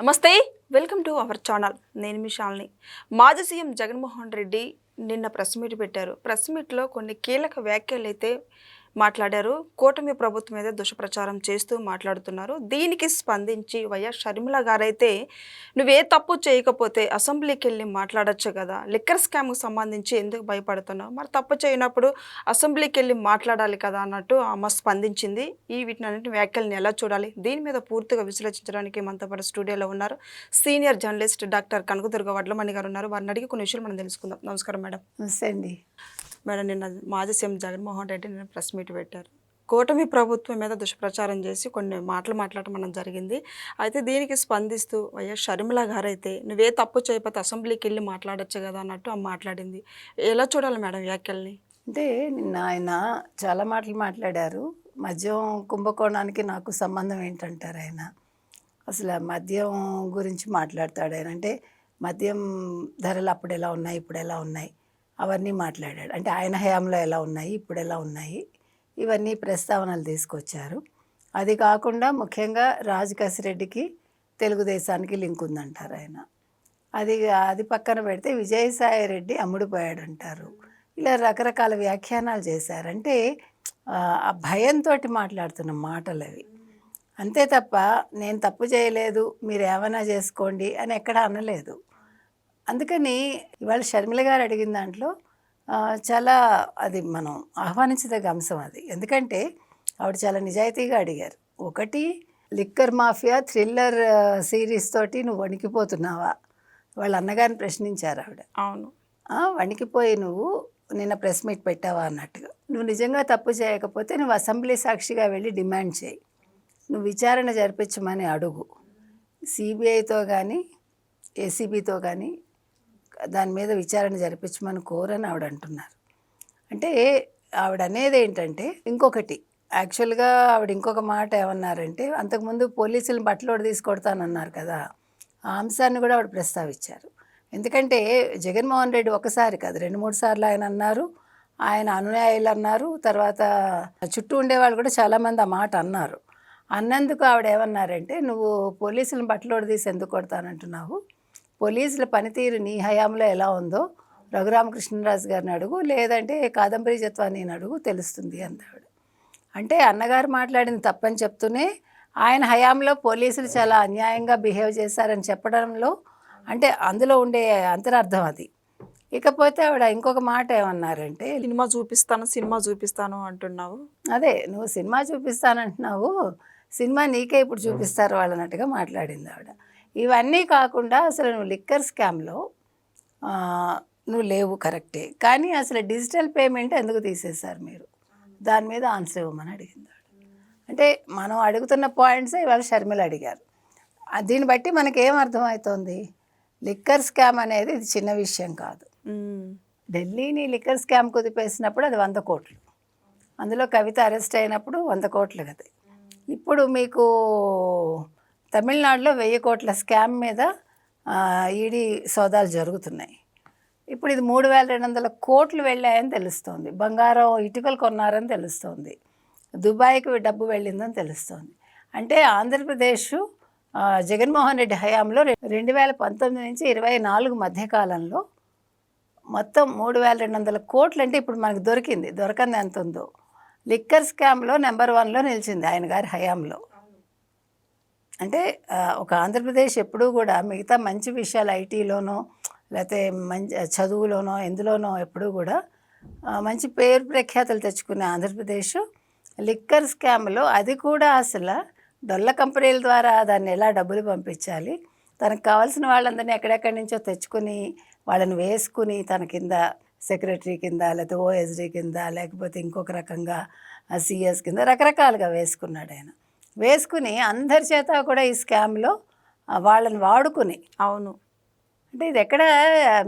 నమస్తే, welcome to our channel. నేను మీ శాలిని. మాజీ సీఎం జగన్మోహన్ రెడ్డి నిన్న ప్రెస్ మీట్ పెట్టారు. ప్రెస్ మీట్లో కొన్ని కీలక వ్యాఖ్యలు అయితే మాట్లాడారు. కూటమి ప్రభుత్వం మీద దుష్ప్రచారం చేస్తూ మాట్లాడుతున్నారు. దీనికి స్పందించి వైఎస్ షర్మిల గారైతే నువ్వే తప్పు చేయకపోతే అసెంబ్లీకి వెళ్ళి మాట్లాడొచ్చు కదా, లిక్కర్ స్కామ్కి సంబంధించి ఎందుకు భయపడుతున్నావు, మరి తప్పు చేయనప్పుడు అసెంబ్లీకి వెళ్ళి మాట్లాడాలి కదా అన్నట్టు ఆమె స్పందించింది. వీటిని వ్యాఖ్యలను ఎలా చూడాలి, దీని మీద పూర్తిగా విశ్లేషించడానికి మనతో పాటు స్టూడియోలో ఉన్నారు senior journalist doctor Kanakadurga Vadlamani గారు ఉన్నారు. వారిని అడిగి కొన్ని విషయాలు మనం తెలుసుకుందాం. నమస్కారం మేడం. నమస్తే అండి. మేడం, నిన్న మాజీ సీఎం జగన్మోహన్ రెడ్డి నిన్న ప్రెస్ మీట్ పెట్టారు. కూటమి ప్రభుత్వం మీద దుష్ప్రచారం చేసి కొన్ని మాటలు మాట్లాడడం జరిగింది. అయితే దీనికి స్పందిస్తూ వైఎస్ షర్మిల గారు అయితే నువ్వే తప్పు చేయకపోతే అసెంబ్లీకి వెళ్ళి మాట్లాడొచ్చు కదా అన్నట్టు ఆమె మాట్లాడింది. ఎలా చూడాలి మేడం వ్యాఖ్యల్ని? అంటే నిన్న ఆయన చాలా మాటలు మాట్లాడారు. మద్యం కుంభకోణానికి నాకు సంబంధం ఏంటంటారు ఆయన. అసలు మద్యం గురించి మాట్లాడతాడు ఆయన. అంటే మద్యం ధరలు అప్పుడు ఎలా ఉన్నాయి, ఇప్పుడు ఎలా ఉన్నాయి, అవన్నీ మాట్లాడాడు. అంటే ఆయన హయాంలో ఎలా ఉన్నాయి, ఇప్పుడు ఎలా ఉన్నాయి, ఇవన్నీ ప్రస్తావనలు తీసుకొచ్చారు. అది కాకుండా ముఖ్యంగా రాజు కసిరెడ్డికి తెలుగుదేశానికి లింక్ ఉందంటారు ఆయన. అది పక్కన పెడితే విజయసాయి రెడ్డి అమ్ముడుపోయాడంటారు. ఇలా రకరకాల వ్యాఖ్యానాలు చేశారు. అంటే ఆ భయంతో మాట్లాడుతున్న మాటలు అవి. అంతే తప్ప నేను తప్పు చేయలేదు, మీరు ఏమైనా చేసుకోండి అని ఎక్కడా అనలేదు. అందుకని ఇవాళ షర్మిల గారు అడిగిన దాంట్లో చాలా అది మనం ఆహ్వానించదగ్గ అంశం అది. ఎందుకంటే ఆవిడ చాలా నిజాయితీగా అడిగారు. ఒకటి, లిక్కర్ మాఫియా థ్రిల్లర్ సిరీస్ తోటి నువ్వు వణికిపోతున్నావా, వాళ్ళ అన్నగారిని ప్రశ్నించారు ఆవిడ. అవును, వణికిపోయి నువ్వు నిన్న ప్రెస్ మీట్ పెట్టావా అన్నట్టుగా. నువ్వు నిజంగా తప్పు చేయకపోతే నువ్వు అసెంబ్లీ సాక్షిగా వెళ్ళి డిమాండ్ చేయి, నువ్వు విచారణ జరిపించమని అడుగు. సిబిఐతో కానీ ఏసీబీతో కానీ దాని మీద విచారణ జరిపించమని కోరని ఆవిడ అంటున్నారు. అంటే ఆవిడ అనేది ఏంటంటే ఇంకొకటి, యాక్చువల్గా ఆవిడ ఇంకొక మాట ఏమన్నారంటే, అంతకుముందు పోలీసులను బట్టలోడు తీసుకొడతానన్నారు కదా, ఆ అంశాన్ని కూడా ఆవిడ ప్రస్తావించారు. ఎందుకంటే జగన్మోహన్ రెడ్డి ఒకసారి కాదు 2-3 సార్లు ఆయన అన్నారు, ఆయన అనుయాయులు అన్నారు, తర్వాత చుట్టూ ఉండేవాళ్ళు కూడా చాలామంది ఆ మాట అన్నారు. అన్నందుకు ఆవిడ ఏమన్నారంటే, నువ్వు పోలీసులను బట్టలోడు తీసి ఎందుకు కొడతానంటున్నావు, పోలీసుల పనితీరు నీ హయాంలో ఎలా ఉందో రఘురామకృష్ణరాజు గారిని అడుగు, లేదంటే కాదంబరి జత్వానీని అడుగు, తెలుస్తుంది అందావిడ. అంటే అన్నగారు మాట్లాడింది తప్పని చెప్తూనే ఆయన హయాంలో పోలీసులు చాలా అన్యాయంగా బిహేవ్ చేశారని చెప్పడంలో అంటే అందులో ఉండే అంతరార్థం అది. ఇకపోతే ఆవిడ ఇంకొక మాట ఏమన్నారంటే, సినిమా చూపిస్తాను అంటున్నావు. అదే నువ్వు సినిమా చూపిస్తానంటున్నావు, సినిమా నీకే ఇప్పుడు చూపిస్తారు వాళ్ళన్నట్టుగా మాట్లాడింది ఆవిడ. ఇవన్నీ కాకుండా అసలు నువ్వు లిక్కర్ స్కామ్లో నువ్వు లేవు, కరెక్టే, కానీ అసలు డిజిటల్ పేమెంట్ ఎందుకు తీసేశారు మీరు, దాని మీద ఆన్సర్ ఇవ్వమని అడిగింది ఆవిడ. అంటే మనం అడుగుతున్న పాయింట్సే ఇవాళ షర్మిల అడిగారు. దీన్ని బట్టి మనకేం అర్థమవుతోంది, లిక్కర్ స్కామ్ అనేది ఇది చిన్న విషయం కాదు. ఢిల్లీని లిక్కర్ స్కామ్ కుదిపేసినప్పుడు అది 100 కోట్లు, అందులో కవిత అరెస్ట్ అయినప్పుడు 100 కోట్లు కదా. ఇప్పుడు మీకు తమిళనాడులో 1000 కోట్ల స్కామ్ మీద ఈడీ సోదాలు జరుగుతున్నాయి. ఇప్పుడు ఇది 3200 కోట్లు వెళ్ళాయని తెలుస్తోంది. బంగారం ఇటుకలు కొన్నారని తెలుస్తోంది. దుబాయ్కి డబ్బు వెళ్ళిందని తెలుస్తోంది. అంటే ఆంధ్రప్రదేశ్ జగన్మోహన్ రెడ్డి హయాంలో 2019 నుంచి 2024 మధ్యకాలంలో మొత్తం 3200 కోట్లు. అంటే ఇప్పుడు మనకు దొరకంది ఎంత ఉందో. లిక్కర్ స్కామ్లో నెంబర్ 1లో నిలిచింది ఆయన గారి హయాంలో. అంటే ఒక ఆంధ్రప్రదేశ్ ఎప్పుడూ కూడా మిగతా మంచి విషయాలు ఐటీలోనో లేకపోతే మంచి చదువులోనో ఎందులోనో ఎప్పుడూ కూడా మంచి పేరు ప్రఖ్యాతలు తెచ్చుకునే ఆంధ్రప్రదేశ్ లిక్కర్ స్కామ్లో అది కూడా అసలు డొల్ల కంపెనీల ద్వారా దాన్ని ఎలా డబ్బులు పంపించాలి, తనకు కావాల్సిన వాళ్ళందరినీ ఎక్కడెక్కడి నుంచో తెచ్చుకుని వాళ్ళని వేసుకుని తన కింద సెక్రటరీ కింద లేకపోతే ఓఎస్డీ కింద లేకపోతే ఇంకొక రకంగా సిఎస్ కింద రకరకాలుగా వేసుకున్నాడు ఆయన. వేసుకుని అందరి చేత కూడా ఈ స్కామ్లో వాళ్ళని వాడుకుని. అవును, అంటే ఇది ఎక్కడ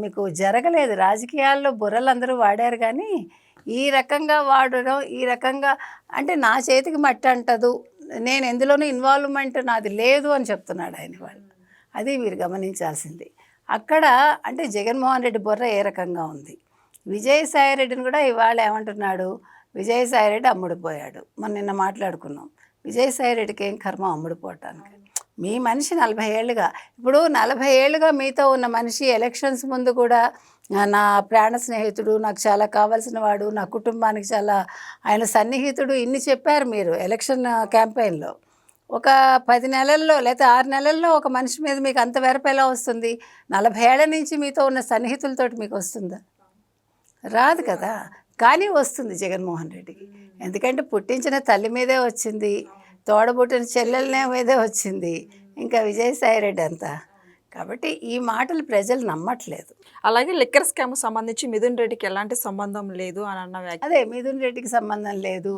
మీకు జరగలేదు. రాజకీయాల్లో బుర్రలు అందరూ వాడారు, కానీ ఈ రకంగా వాడడం, ఈ రకంగా అంటే నా చేతికి మట్టి అంటదు, నేను ఎందులోనూ ఇన్వాల్వ్మెంట్ నాది లేదు అని చెప్తున్నాడు ఆయన వాళ్ళు. అది మీరు గమనించాల్సింది. అక్కడ అంటే జగన్మోహన్ రెడ్డి బుర్ర ఏ రకంగా ఉంది. విజయసాయి రెడ్డిని కూడా ఇవాళ ఏమంటున్నాడు, విజయసాయి రెడ్డి అమ్ముడుపోయాడు. మనం నిన్న మాట్లాడుకున్నాం. విజయసాయి రెడ్డికి ఏం కర్మ అమ్ముడుపోవటానికి. మీ మనిషి 40 ఏళ్ళుగా, ఇప్పుడు 40 ఏళ్ళుగా మీతో ఉన్న మనిషి ఎలక్షన్స్ ముందు కూడా నా ప్రాణ స్నేహితుడు, నాకు చాలా కావాల్సిన వాడు, నా కుటుంబానికి చాలా ఆయన సన్నిహితుడు, ఇన్ని చెప్పారు మీరు ఎలక్షన్ క్యాంపెయిన్లో. ఒక 10 నెలల్లో లేకపోతే 6 నెలల్లో ఒక మనిషి మీద మీకు అంత వెరపు ఎలా వస్తుంది? 40 ఏళ్ల నుంచి మీతో ఉన్న సన్నిహితులతోటి మీకు వస్తుందా? రాదు కదా. కానీ వస్తుంది జగన్మోహన్ రెడ్డికి. ఎందుకంటే పుట్టించిన తల్లి మీదే వచ్చింది, తోడబుట్టిన చెల్లెలనే మీదే వచ్చింది, ఇంకా విజయసాయిరెడ్డి అంతా. కాబట్టి ఈ మాటలు ప్రజలు నమ్మట్లేదు. అలాగే లిక్కర్ స్కామ్ సంబంధించి మిథున్ రెడ్డికి ఎలాంటి సంబంధం లేదు అని అన్న వ్యాఖ్య. అదే మిథున్ రెడ్డికి సంబంధం లేదు,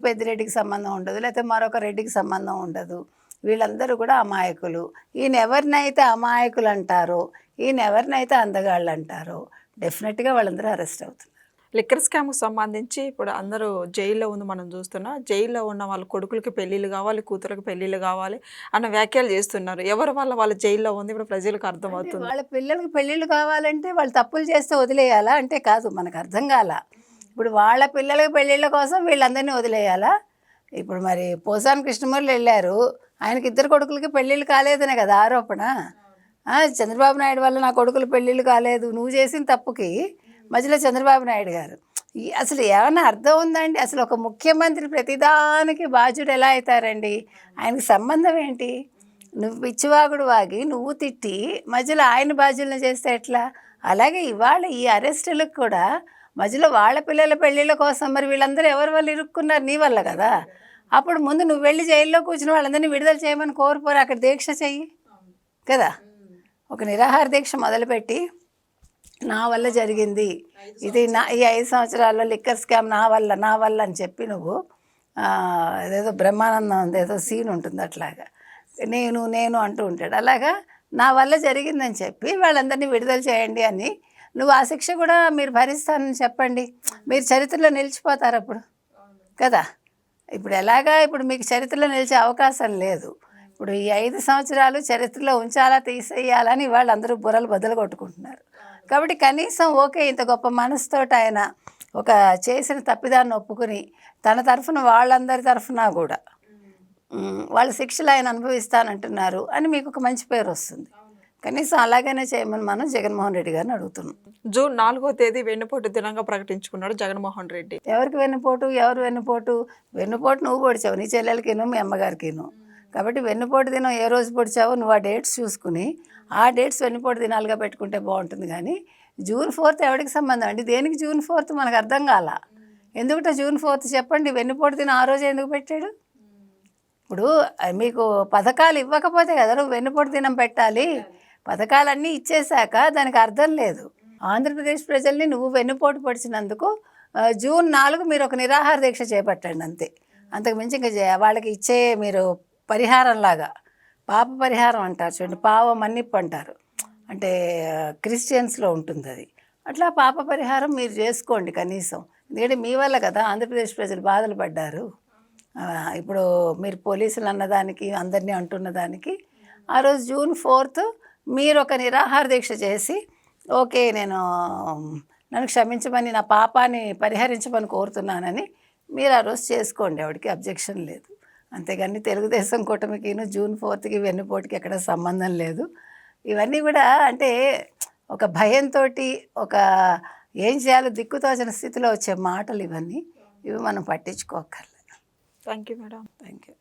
పెద్దిరెడ్డికి సంబంధం ఉండదు, లేకపోతే మరొక రెడ్డికి సంబంధం ఉండదు. వీళ్ళందరూ కూడా అమాయకులు. ఈయన ఎవరినైతే అమాయకులు అంటారో, ఈయన ఎవరినైతే అందగాళ్ళు అంటారో డెఫినెట్గా వాళ్ళందరూ అరెస్ట్ అవుతున్నారు. లిక్కర్ స్కామ్కి సంబంధించి ఇప్పుడు అందరూ జైల్లో ఉంది మనం చూస్తున్నా. జైల్లో ఉన్న వాళ్ళ కొడుకులకి పెళ్ళిళ్ళు కావాలి, కూతురికి పెళ్ళిళ్ళు కావాలి అన్న వ్యాఖ్యలు చేస్తున్నారు. ఎవరి వల్ల వాళ్ళ జైల్లో ఉంది ఇప్పుడు ప్రజలకు అర్థమవుతుంది. వాళ్ళ పిల్లలకి పెళ్ళిళ్ళు కావాలంటే వాళ్ళు తప్పులు చేస్తే వదిలేయాలా అంటే కాదు, మనకు అర్థం కాల. ఇప్పుడు వాళ్ళ పిల్లలకి పెళ్ళిళ్ళ కోసం వీళ్ళందరినీ వదిలేయాలా? ఇప్పుడు మరి పోసాని కృష్ణమూర్తి వెళ్ళారు, ఆయనకి 2 కొడుకులకి పెళ్ళిళ్ళు కాలేదనే కదా ఆరోపణ. చంద్రబాబు నాయుడు వల్ల నా కొడుకులు పెళ్ళిళ్ళు కాలేదు, నువ్వు చేసిన తప్పుకి మధ్యలో చంద్రబాబు నాయుడు గారు. అసలు ఏమైనా అర్థం ఉందండి? అసలు ఒక ముఖ్యమంత్రి ప్రతిదానికి బాధ్యుడు ఎలా అవుతారండి? ఆయనకి సంబంధం ఏంటి? నువ్వు పిచ్చివాగుడు వాగి నువ్వు తిట్టి మధ్యలో ఆయన బాధ్యులను చేస్తే ఎట్లా? అలాగే ఇవాళ ఈ అరెస్టులకు కూడా మధ్యలో వాళ్ళ పిల్లల పెళ్ళిళ్ళ కోసం మరి వీళ్ళందరూ ఎవరి వల్ల ఇరుక్కున్నారు? నీ వల్ల కదా. అప్పుడు ముందు నువ్వు వెళ్ళి జైల్లో కూర్చుని వాళ్ళందరినీ విడుదల చేయమని కోరుకోరు, అక్కడ దీక్ష చెయ్యి కదా. ఒక నిరాహార దీక్ష మొదలుపెట్టి నా వల్ల జరిగింది ఇది, ఈ 5 సంవత్సరాల్లో లిక్కర్ స్కామ్ నా వల్ల అని చెప్పి నువ్వు అదేదో బ్రహ్మానందం ఏదో సీన్ ఉంటుంది అట్లాగా, నేను అంటూ ఉంటాడు. అలాగా నా వల్ల జరిగిందని చెప్పి వాళ్ళందరినీ విడుదల చేయండి అని నువ్వు ఆ శిక్ష కూడా మీరు భరిస్తానని చెప్పండి. మీరు చరిత్రలో నిలిచిపోతారు అప్పుడు కదా. ఇప్పుడు ఎలాగా, ఇప్పుడు మీకు చరిత్రలో నిలిచే అవకాశం లేదు. ఇప్పుడు ఈ 5 సంవత్సరాలు చరిత్రలో ఉంచాలా తీసేయాలని వాళ్ళందరూ బుర్రలు బద్దలు కొట్టుకుంటున్నారు. కాబట్టి కనీసం ఓకే, ఇంత గొప్ప మనసుతోటి ఆయన ఒక చేసిన తప్పిదాన్ని ఒప్పుకుని తన తరఫున వాళ్ళందరి తరఫున కూడా వాళ్ళ శిక్షలు ఆయన అనుభవిస్తానంటున్నారు అని మీకు ఒక మంచి పేరు వస్తుంది. కనీసం అలాగనే చేయమని మనం జగన్మోహన్ రెడ్డి గారిని అడుగుతున్నాం. జూన్ 4వ తేదీ వెన్నుపోటు దినంగా ప్రకటించుకున్నాడు జగన్మోహన్ రెడ్డి. ఎవరికి వెన్నుపోటు? వెన్నుపోటు నువ్వు పొడిచావు, నీ చెల్లెలకిను మీ అమ్మగారికిను. కాబట్టి వెన్నుపోటు దినం ఏ రోజు పొడిచావో నువ్వు ఆ డేట్స్ చూసుకుని ఆ డేట్స్ వెన్నుపోటు దినాలుగా పెట్టుకుంటే బాగుంటుంది. కానీ జూన్ 4 ఎవరికి సంబంధం అండి? దేనికి జూన్ 4 మనకు అర్థం కాల. ఎందుకంటే జూన్ 4 చెప్పండి, వెన్నుపోటు దినం ఆ రోజు ఎందుకు పెట్టాడు? ఇప్పుడు మీకు పథకాలు ఇవ్వకపోతే కదా నువ్వు వెన్నుపోటు దినం పెట్టాలి. పథకాలన్నీ ఇచ్చేశాక దానికి అర్థం లేదు. ఆంధ్రప్రదేశ్ ప్రజల్ని నువ్వు వెన్నుపోటు పొడిచినందుకు జూన్ 4 మీరు ఒక నిరాహార దీక్ష చేపట్టండి అంతే. అంతకు మించి ఇంకా వాళ్ళకి ఇచ్చే మీరు పరిహారంలాగా, పాప పరిహారం అంటారు చూడండి, పావ మన్నిప్పు అంటారు, అంటే క్రిస్టియన్స్లో ఉంటుంది అది. అట్లా పాప పరిహారం మీరు చేసుకోండి కనీసం. ఎందుకంటే మీ వల్ల కదా ఆంధ్రప్రదేశ్ ప్రజలు బాధలు పడ్డారు. ఇప్పుడు మీరు పోలీసులు అన్నదానికి అందరినీ అంటున్న దానికి ఆ రోజు జూన్ 4 మీరు ఒక నిరాహార దీక్ష చేసి ఓకే నన్ను క్షమించమని, నా పాపాన్ని పరిహరించమని కోరుతున్నానని మీరు ఆ రోజు చేసుకోండి, ఎవరికి అబ్జెక్షన్ లేదు. అంతేగాని తెలుగుదేశం కూటమికిను జూన్ 4కి వెన్నుపోటుకి ఎక్కడ సంబంధం లేదు. ఇవన్నీ కూడా అంటే ఒక భయంతో ఒక ఏం చేయాలో దిక్కుతోచని స్థితిలో వచ్చే మాటలు ఇవన్నీ, ఇవి మనం పట్టించుకోక్కర్లేదు. Thank you madam. Thank you.